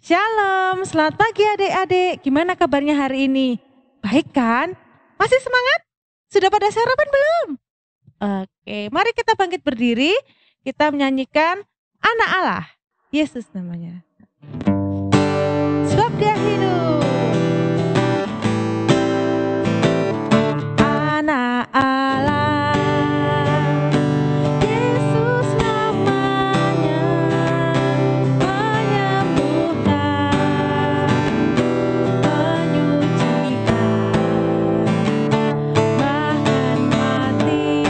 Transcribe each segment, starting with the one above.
Shalom, selamat pagi adik-adik. Gimana kabarnya hari ini? Baik kan? Masih semangat? Sudah pada sarapan belum? Oke, mari kita bangkit berdiri. Kita menyanyikan Anak Allah. Yesus namanya. Sebab dia hidup. Anak Allah. Yesus namanya. Menyembuhkan, menyucikan, bahkan mati.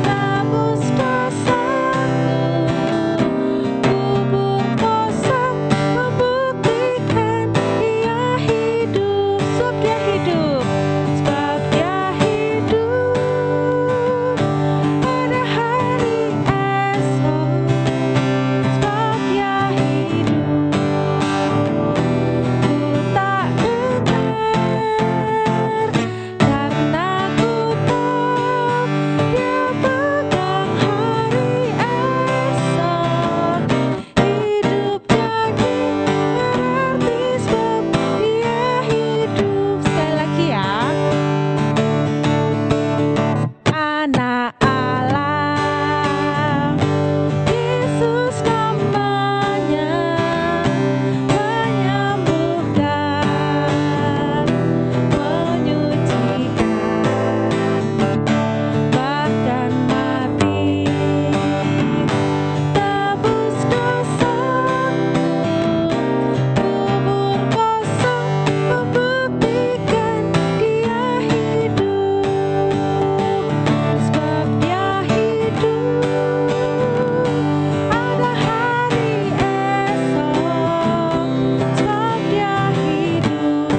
Tebus dosaku, kubur kosong membuktikan dia hidup. Sebab dia hidup, sebab dia hidup. Pada hari esok, sebab dia hidup. Ku tak gentar, karena ku tahu dia pegang hari esok. Hidup jadi berarti sebab dia hidup. Sekali lagi ya. Anak Allah, Yesus namanya, menyembuhkan, menyucikan, bahkan mati. Tebus dosaku, kubur kosong membuktikan dia hidup. Sebab dia hidup, ada hari esok. Sebab dia hidup,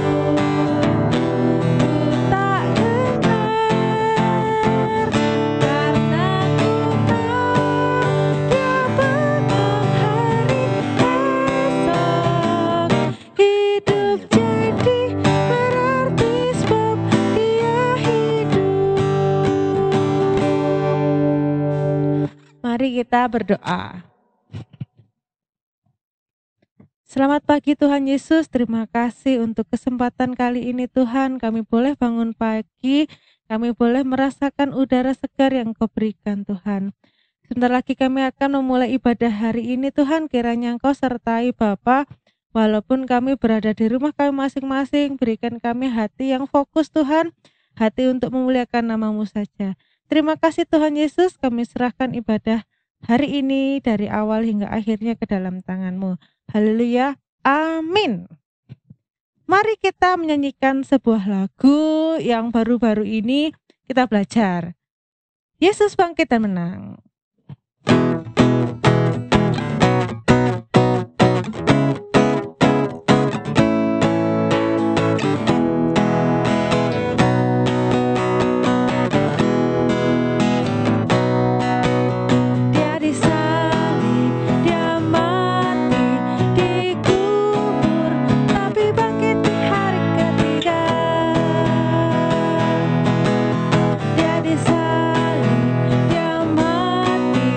ku tak gentar, karena ku tahu dia pegang hari esok. Hidup jadi berarti sebab dia hidup. Mari kita berdoa. Selamat pagi Tuhan Yesus, terima kasih untuk kesempatan kali ini Tuhan. Kami boleh bangun pagi, kami boleh merasakan udara segar yang Kau berikan Tuhan. Sebentar lagi kami akan memulai ibadah hari ini Tuhan, kiranya Engkau sertai Bapa. Walaupun kami berada di rumah kami masing-masing, berikan kami hati yang fokus Tuhan, hati untuk memuliakan nama-Mu saja. Terima kasih Tuhan Yesus, kami serahkan ibadah hari ini dari awal hingga akhirnya ke dalam tangan-Mu. Haleluya, amin. Mari kita menyanyikan sebuah lagu yang baru-baru ini kita belajar. Yesus bangkit dan menang. Dia disalib, dia mati, dikubur, tapi bangkit di hari ketiga. Dia disalib, dia mati,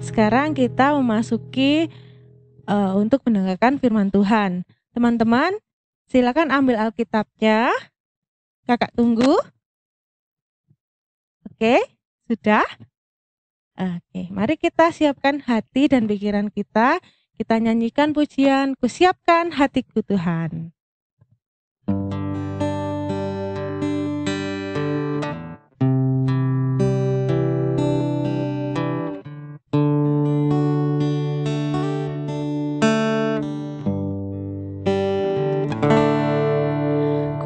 Sekarang kita memasuki untuk mendengarkan firman Tuhan. Teman-teman, silakan ambil Alkitabnya. Kakak tunggu. Oke, sudah? Oke, mari kita siapkan hati dan pikiran kita. Kita nyanyikan pujian, "Kusiapkan hatiku Tuhan."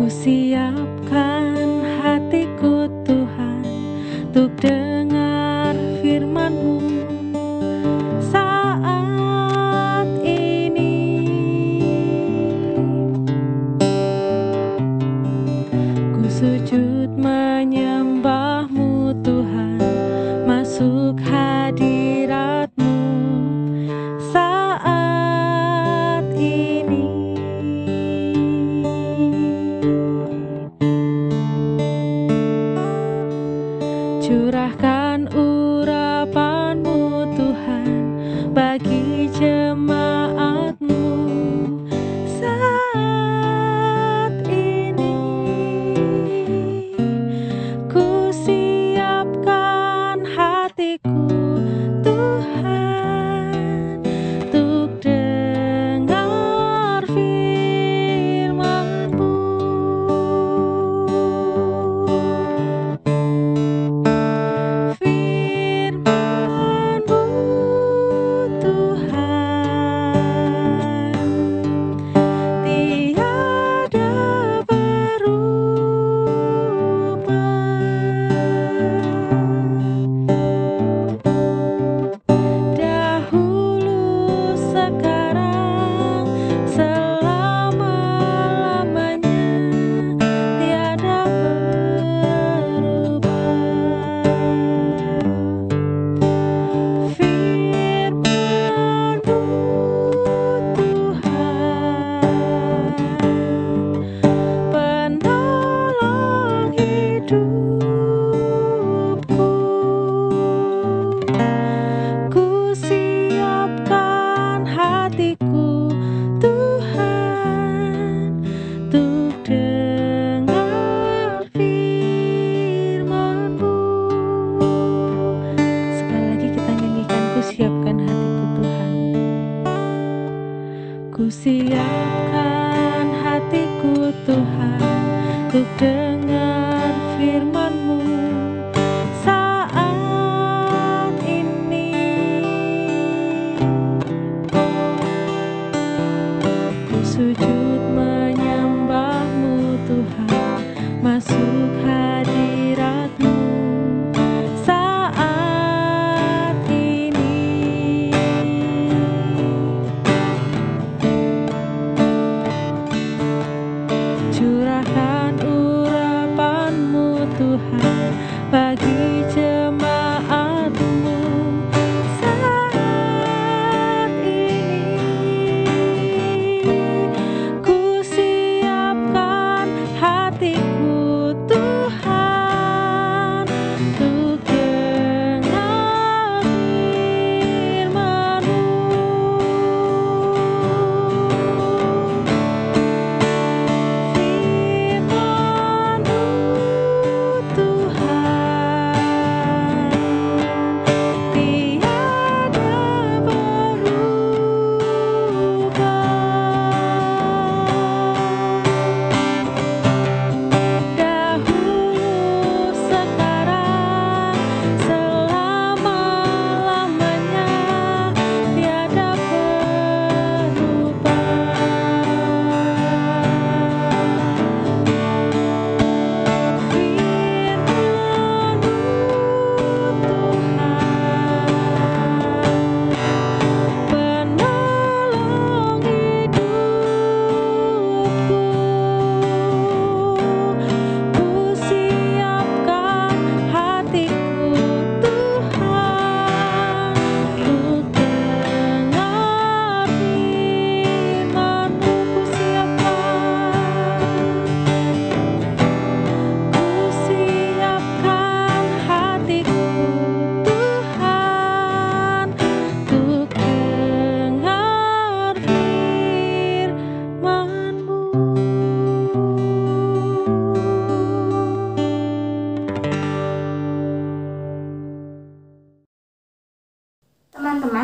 Kusiapkan hatiku Tuhan untuk dengar firman-Mu saat ini.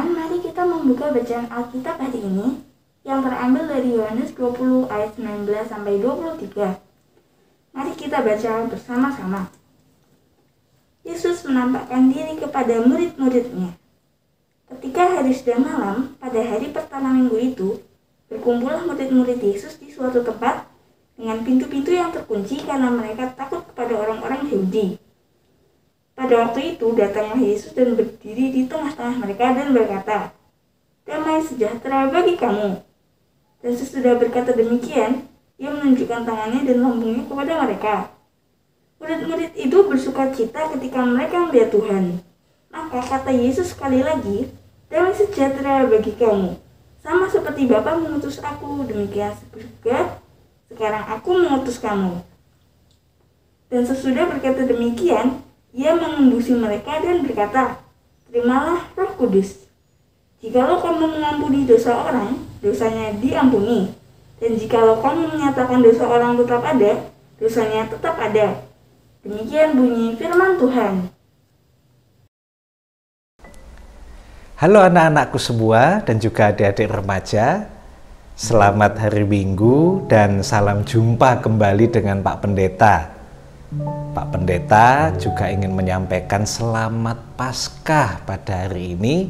teman-teman, mari kita membuka bacaan Alkitab hari ini yang terambil dari Yohanes 20 ayat 19 sampai 23. Mari kita baca bersama-sama. Yesus menampakkan diri kepada murid-muridnya. Ketika hari sudah malam, pada hari pertama minggu itu, berkumpullah murid-murid Yesus di suatu tempat dengan pintu-pintu yang terkunci karena mereka takut kepada orang-orang Yahudi. Pada waktu itu datanglah Yesus dan berdiri di tengah-tengah mereka dan berkata, "Damai sejahtera bagi kamu." Dan sesudah berkata demikian, ia menunjukkan tangannya dan lambungnya kepada mereka. Murid-murid itu bersukacita ketika mereka melihat Tuhan. Maka kata Yesus sekali lagi, "Damai sejahtera bagi kamu. Sama seperti Bapa mengutus aku, demikian juga sekarang aku mengutus kamu." Dan sesudah berkata demikian, ia mengembusi mereka dan berkata, "Terimalah Roh Kudus. Jikalau kamu mengampuni dosa orang, dosanya diampuni. Dan jikalau kamu menyatakan dosa orang tetap ada, dosanya tetap ada." Demikian bunyi firman Tuhan. Halo anak-anakku semua dan juga adik-adik remaja. Selamat hari Minggu dan salam jumpa kembali dengan Pak Pendeta. Pak Pendeta juga ingin menyampaikan selamat Paskah pada hari ini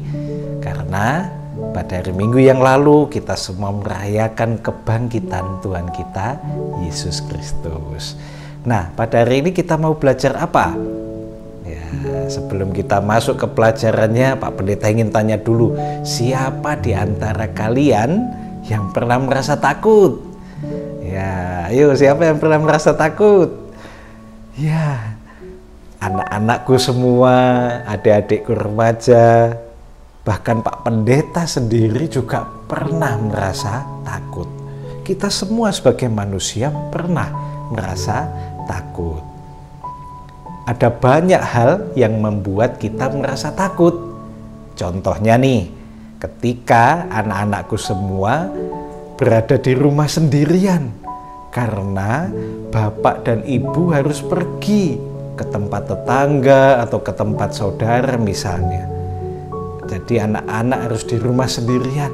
karena pada hari Minggu yang lalu kita semua merayakan kebangkitan Tuhan kita Yesus Kristus. Nah, pada hari ini kita mau belajar apa? Ya, sebelum kita masuk ke pelajarannya, Pak Pendeta ingin tanya dulu, siapa di antara kalian yang pernah merasa takut? Ya, ayo siapa yang pernah merasa takut? Ya, anak-anakku semua, adik-adikku remaja, bahkan Pak Pendeta sendiri juga pernah merasa takut. Kita semua sebagai manusia pernah merasa takut. Ada banyak hal yang membuat kita merasa takut. Contohnya nih, ketika anak-anakku semua berada di rumah sendirian karena bapak dan ibu harus pergi ke tempat tetangga atau ke tempat saudara misalnya. Jadi anak-anak harus di rumah sendirian.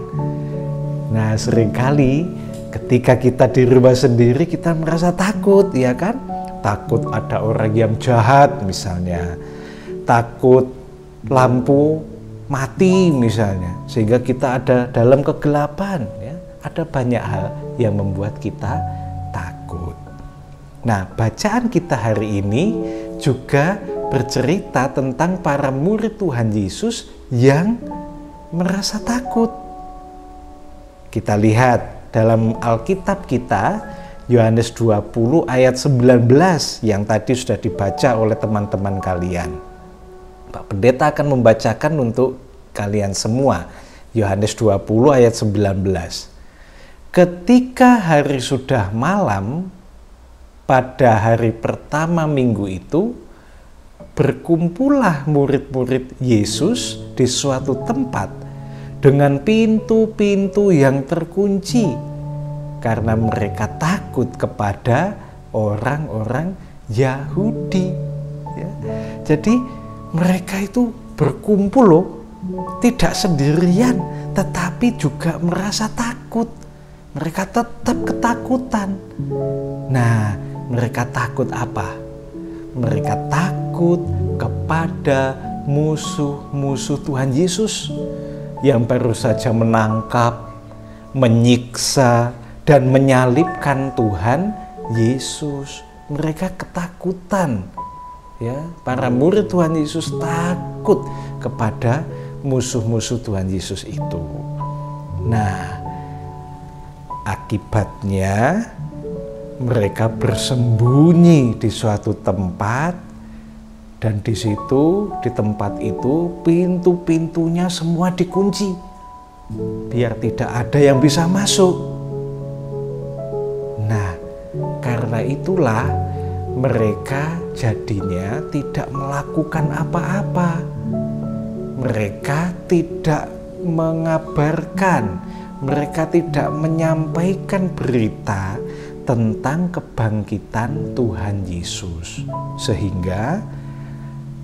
Nah, seringkali ketika kita di rumah sendiri kita merasa takut, ya kan? Takut ada orang yang jahat misalnya. Takut lampu mati misalnya, sehingga kita ada dalam kegelapan, ya. Ada banyak hal yang membuat kita takut. Nah, bacaan kita hari ini juga bercerita tentang para murid Tuhan Yesus yang merasa takut. Kita lihat dalam Alkitab kita, Yohanes 20 ayat 19 yang tadi sudah dibaca oleh teman-teman kalian. Pak Pendeta akan membacakan untuk kalian semua. Yohanes 20 ayat 19. Ketika hari sudah malam, pada hari pertama minggu itu, berkumpullah murid-murid Yesus di suatu tempat dengan pintu-pintu yang terkunci karena mereka takut kepada orang-orang Yahudi. Ya. Jadi mereka itu berkumpul loh, tidak sendirian, tetapi juga merasa takut. Mereka tetap ketakutan. Nah, mereka takut apa? Mereka takut kepada musuh-musuh Tuhan Yesus yang baru saja menangkap, menyiksa, dan menyalibkan Tuhan Yesus. Mereka ketakutan. Ya, para murid Tuhan Yesus takut kepada musuh-musuh Tuhan Yesus itu. Nah, akibatnya mereka bersembunyi di suatu tempat, dan di situ, di tempat itu, pintu-pintunya semua dikunci biar tidak ada yang bisa masuk. Nah, karena itulah mereka jadinya tidak melakukan apa-apa. Mereka tidak mengabarkan, mereka tidak menyampaikan berita tentang kebangkitan Tuhan Yesus, sehingga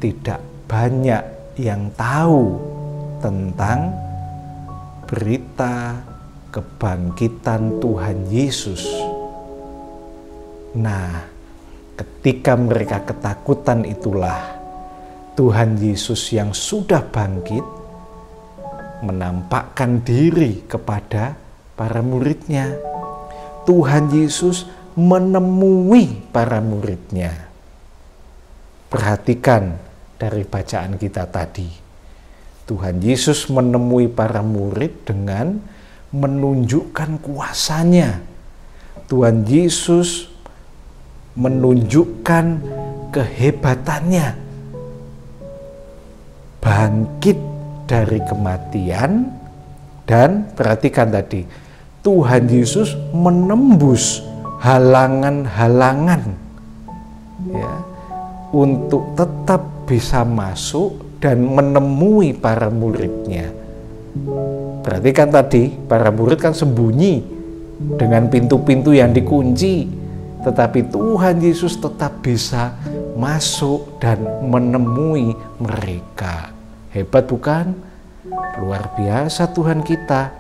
tidak banyak yang tahu tentang berita kebangkitan Tuhan Yesus. Nah, ketika mereka ketakutan itulah Tuhan Yesus yang sudah bangkit menampakkan diri kepada para muridnya. Tuhan Yesus menemui para muridnya. Perhatikan dari bacaan kita tadi. Tuhan Yesus menemui para murid dengan menunjukkan kuasanya. Tuhan Yesus menunjukkan kehebatannya. Bangkit dari kematian, dan perhatikan tadi, Tuhan Yesus menembus halangan-halangan ya, untuk tetap bisa masuk dan menemui para muridnya. Perhatikan tadi, para murid kan sembunyi dengan pintu-pintu yang dikunci, tetapi Tuhan Yesus tetap bisa masuk dan menemui mereka. Hebat bukan? Luar biasa Tuhan kita.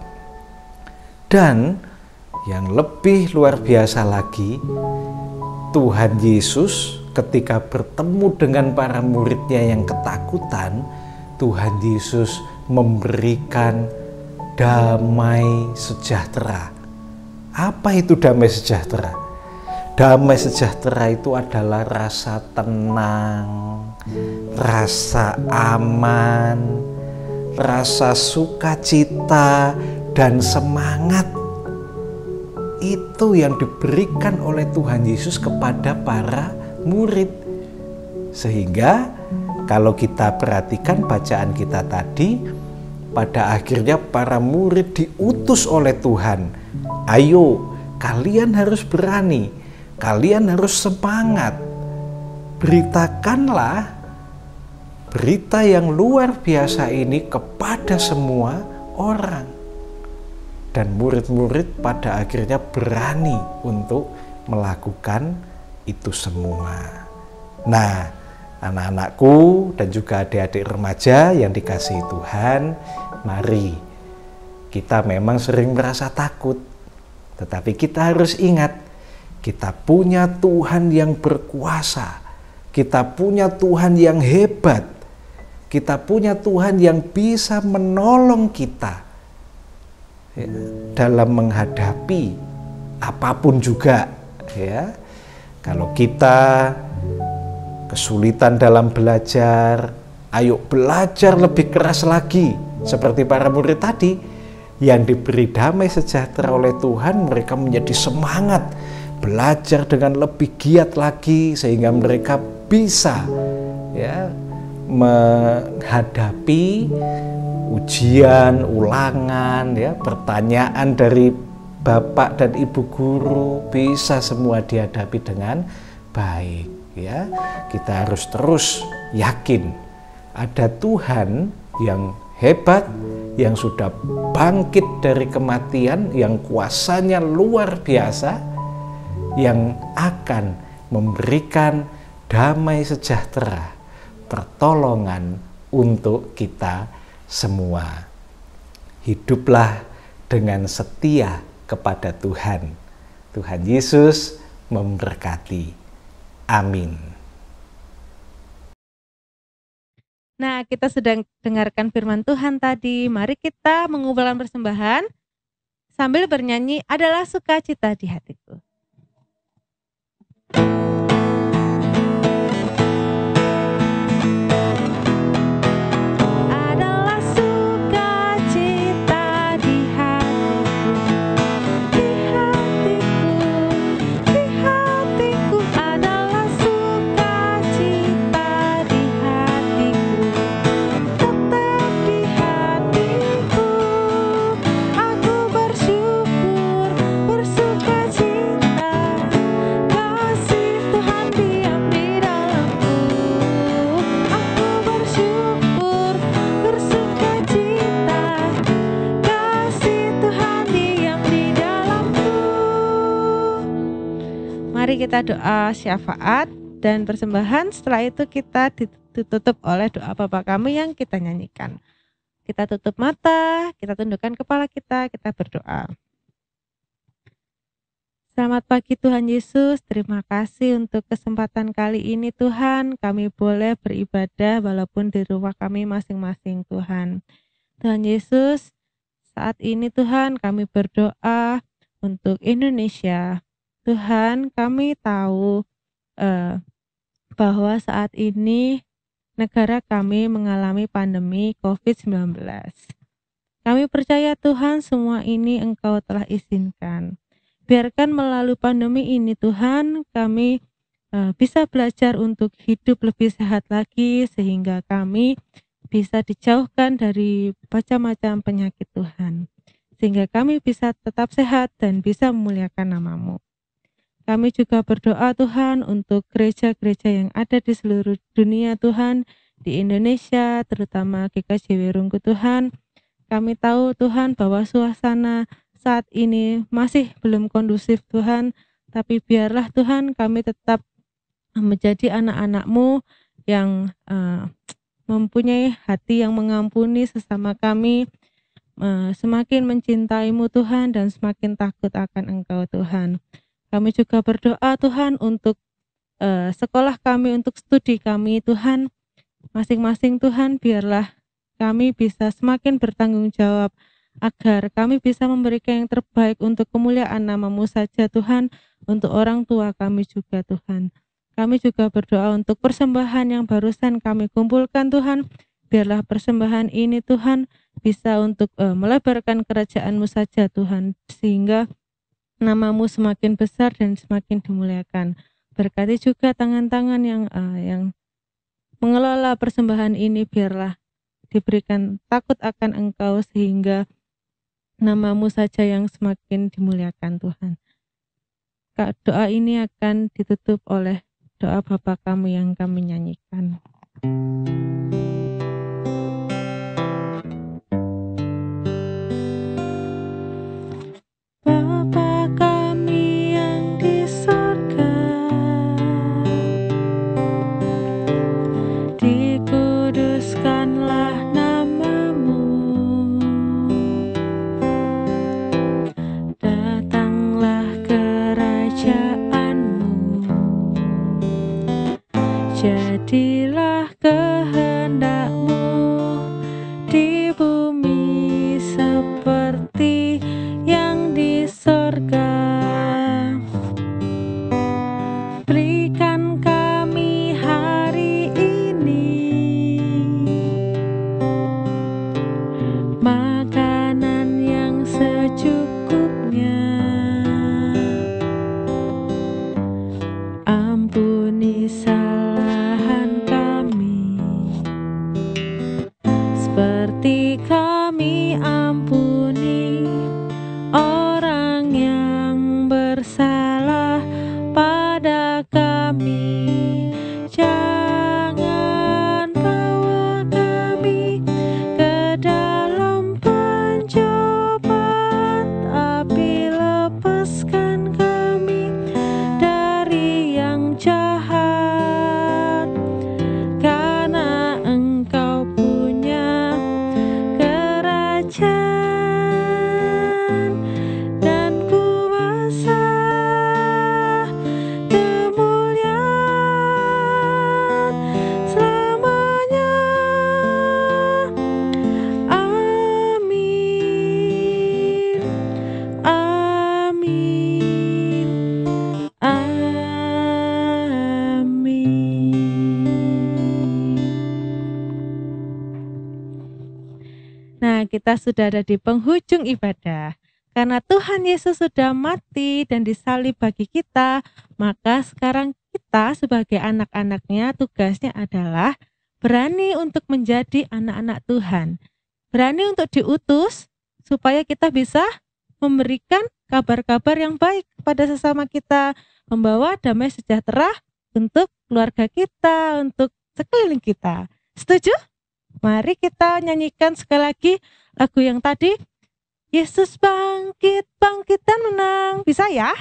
Dan yang lebih luar biasa lagi, Tuhan Yesus ketika bertemu dengan para muridnya yang ketakutan, Tuhan Yesus memberikan damai sejahtera. Apa itu damai sejahtera? Damai sejahtera itu adalah rasa tenang, rasa aman, rasa sukacita, dan semangat. Itu yang diberikan oleh Tuhan Yesus kepada para murid. Sehingga kalau kita perhatikan bacaan kita tadi, pada akhirnya para murid diutus oleh Tuhan. Ayo, kalian harus berani, kalian harus semangat. Beritakanlah berita yang luar biasa ini kepada semua orang. Dan murid-murid pada akhirnya berani untuk melakukan itu semua. Nah, anak-anakku dan juga adik-adik remaja yang dikasihi Tuhan, mari kita memang sering merasa takut, tetapi kita harus ingat, kita punya Tuhan yang berkuasa, kita punya Tuhan yang hebat, kita punya Tuhan yang bisa menolong kita dalam menghadapi apapun juga, ya. Kalau kita kesulitan dalam belajar, ayo belajar lebih keras lagi. Seperti para murid tadi yang diberi damai sejahtera oleh Tuhan, mereka menjadi semangat belajar dengan lebih giat lagi sehingga mereka bisa ya menghadapi ujian, ulangan, ya, pertanyaan dari Bapak dan Ibu guru, bisa semua dihadapi dengan baik, ya. Kita harus terus yakin ada Tuhan yang hebat, yang sudah bangkit dari kematian, yang kuasanya luar biasa, yang akan memberikan damai sejahtera, pertolongan untuk kita semua. Hiduplah dengan setia kepada Tuhan. Tuhan Yesus memberkati. Amin. Nah, kita sedang dengarkan firman Tuhan tadi. Mari kita mengumpulkan persembahan sambil bernyanyi Adalah Sukacita di Hatiku. Mari kita doa syafaat dan persembahan. Setelah itu kita ditutup oleh doa Bapa kami yang kita nyanyikan. Kita tutup mata, kita tundukkan kepala kita berdoa. Selamat pagi Tuhan Yesus, terima kasih untuk kesempatan kali ini Tuhan. Kami boleh beribadah walaupun di rumah kami masing-masing Tuhan. Tuhan Yesus, saat ini Tuhan kami berdoa untuk Indonesia. Tuhan, kami tahu bahwa saat ini negara kami mengalami pandemi COVID-19. Kami percaya Tuhan semua ini Engkau telah izinkan. Biarkan melalui pandemi ini Tuhan kami bisa belajar untuk hidup lebih sehat lagi sehingga kami bisa dijauhkan dari macam-macam penyakit Tuhan. Sehingga kami bisa tetap sehat dan bisa memuliakan nama-Mu. Kami juga berdoa Tuhan untuk gereja-gereja yang ada di seluruh dunia Tuhan, di Indonesia, terutama GKJ Wirungku Tuhan. Kami tahu Tuhan bahwa suasana saat ini masih belum kondusif Tuhan, tapi biarlah Tuhan kami tetap menjadi anak-anak-Mu yang mempunyai hati yang mengampuni sesama kami, semakin mencintai-Mu Tuhan dan semakin takut akan Engkau Tuhan. Kami juga berdoa Tuhan untuk sekolah kami, untuk studi kami Tuhan, masing-masing Tuhan biarlah kami bisa semakin bertanggung jawab agar kami bisa memberikan yang terbaik untuk kemuliaan nama-Mu saja Tuhan, untuk orang tua kami juga Tuhan. Kami juga berdoa untuk persembahan yang barusan kami kumpulkan Tuhan, biarlah persembahan ini Tuhan bisa untuk melebarkan kerajaan-Mu saja Tuhan, sehingga nama-Mu semakin besar dan semakin dimuliakan. Berkati juga tangan-tangan yang mengelola persembahan ini, biarlah diberikan takut akan Engkau sehingga nama-Mu saja yang semakin dimuliakan Tuhan. Doa ini akan ditutup oleh doa Bapa kami yang kami nyanyikan. Jadilah kehendak-Mu di bumi seperti yang di sorga. Berikan kami hari ini makanan yang secukupnya. Ampuni seperti kami ampuni orang yang bersalah pada kami. Jangan bawa kami ke dalam pencobaan, tapi lepaskan kami dari yang jahat. Karena Engkau punya kerajaan dan kuasa, kemuliaan selamanya. Amin, amin, amin. Nah, kita sudah ada di penghujung ibadah. Karena Tuhan Yesus sudah mati dan disalib bagi kita, maka sekarang kita sebagai anak-anaknya tugasnya adalah berani untuk menjadi anak-anak Tuhan. Berani untuk diutus supaya kita bisa memberikan kabar-kabar yang baik kepada sesama kita, membawa damai sejahtera untuk keluarga kita, untuk sekeliling kita. Setuju? Mari kita nyanyikan sekali lagi lagu yang tadi. Yesus bangkit, bangkit dan menang. Bisa ya?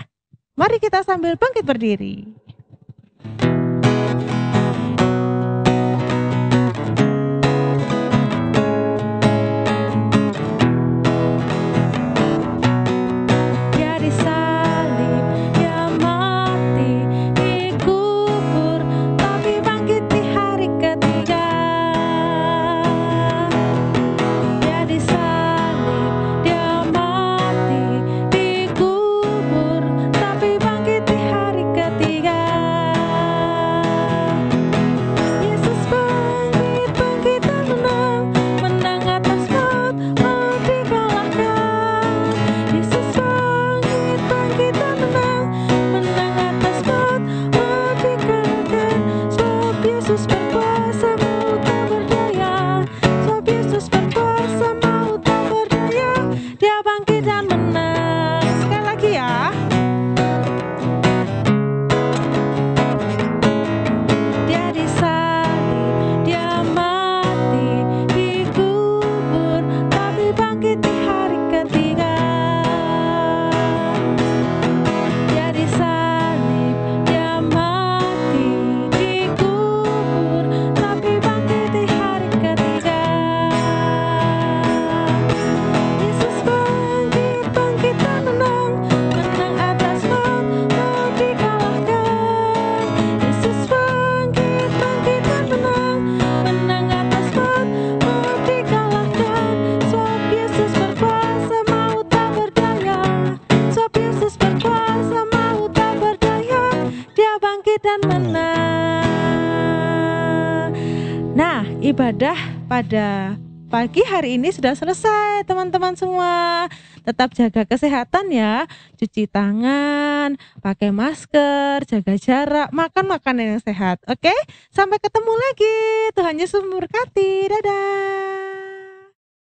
Mari kita sambil bangkit berdiri. dan menang. Sekali lagi ya. Dia disalib, dia mati, dikubur, tapi bangkit di hari ketiga. Dia disalib, dia mati, dikubur, tapi bangkit di hari ketiga. Yesus bangkit, bangkit dan menang, menang atas maut, maut dikalahkan. Yesus bangkit, bangkit dan menang, menang atas maut, maut dikalahkan. Sebab Yesus berkuasa, maut tak berdaya. Sebab Yesus berkuasa, maut tak berdaya. Dia bangkit dan menang. Nah, ibadah pada pagi hari ini sudah selesai teman-teman semua. Tetap jaga kesehatan ya, cuci tangan, pakai masker, jaga jarak, makan makanan yang sehat. Oke, sampai ketemu lagi. Tuhan Yesus memberkati. Dadah.